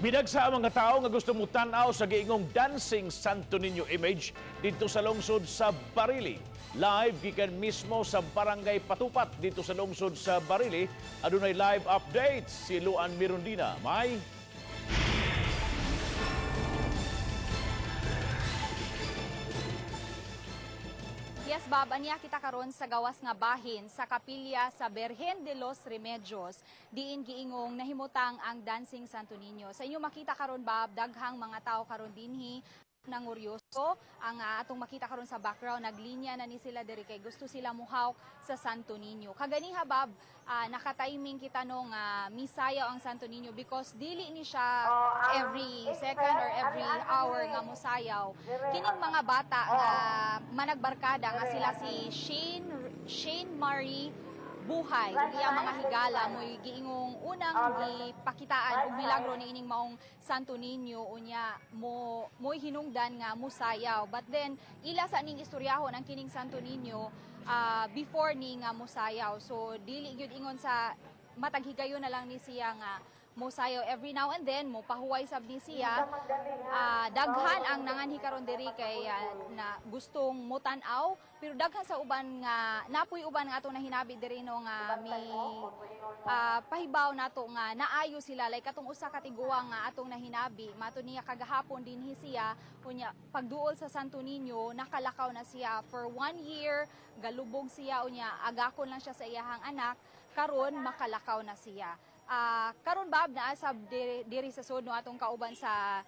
Binagsa ang mga tao nga gusto mo tanaw sa giingong dancing Santo Niño image dito sa lungsod sa Barili. Live gikan mismo sa Barangay Patupat dito sa lungsod sa Barili. Adunay live updates si Luan Mirondina. May Yes, Bob, aniya kita karon sa gawas nga bahin sa kapilya sa Berhen de los Remedios, diin giingong nahimutang ang Dancing Santo Niño. Sa inyo makita karon, Bob, daghang mga tao karon dinhi nanguryoso. Ang atong makita karon sa background, naglinya na ni sila diri kay gusto sila muhawk sa Santo Niño. Kaganiha, Bob, naka-timing kita nung misayaw ang Santo Niño because dili ni siya every second or every hour nga musayaw. Kining mga bata nga managbarkada nga sila si Shane Marie Buhay, iya mga higala mo'y giingong unang gipakitaan og milagro ni ining maong Santo Niño unya mo'y hinungdan nga musayaw. But then ila sa ning istoryahon ang kining Santo Niño before ni nga musayaw. So dili gyud ingon sa matag higayon na lang ni siya nga musayaw every now and then mo pahuway sab ni siya. Daghan ang nanganhi karon diri kay na gustong mutan-aw pero daghan sa uban nga napuy uban nga atong nahinabi diri no nga pahibaw nato nga naayo sila like katong usa ka tiguang nga atong nahinabi mato niya kagahapon dinhi siya unya pagduol sa Santo Niño nakalakaw na siya for 1 year galubog siya unya agakon lang siya sa iyahang anak karon makalakaw na siya. Karon, Bob, naasab diri sa sud no atong kauban sa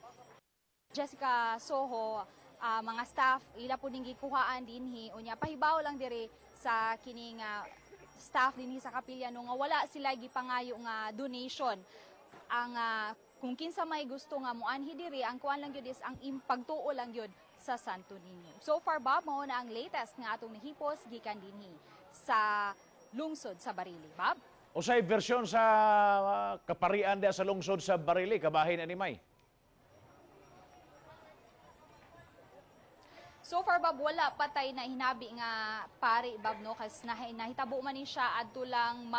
Jessica Soho, mga staff ila po ning gikuhaan dinhi unya pahibaw lang diri sa kining staff dinhi sa kapilya no nga wala sila gipangayo nga donation. Ang kung kinsa may gusto nga muanhi diri ang kuan lang gyud is ang pagtuo lang gyud sa Santo Niño. So far, Bob, mao na ang latest nga atong nahipos gikan dinhi sa lungsod sa Barili. Bob? o say versyon sa kaparian sa lungsod sa Barili, kabahin ani May. So far, Bob, wala patay na hinabi nga pari, Bob, no? Kasi nahitabo man ni siya adto lang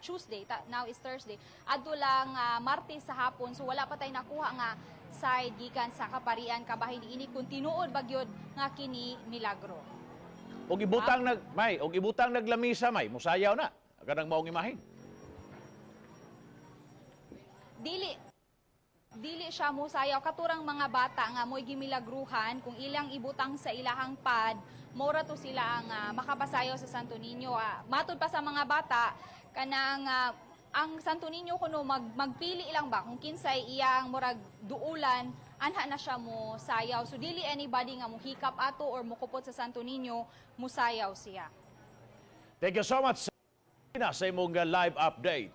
Tuesday, now is Thursday, adto lang Martes sa hapon. So wala patay nakuha nga side gikan sa kaparian kabahin ini kung tinuod bagyod nga kini milagro. Og ibutang naglamisa May, musayaw na. Kanang maong imahin. Dili siya musayaw katurang mga bata nga mo'y gimilagruhan kung ilang ibutang sa ilahang pad mora to sila ang makapasayaw sa Santo Niño. Matud pa sa mga bata kanang ang Santo Niño kuno magpili lang ba kung kinsay iyang murag duulan anha na siya mo sayaw. So dili anybody nga muhikap ato or mukupot sa Santo Niño musayaw siya. Thank you so much sa imong live update.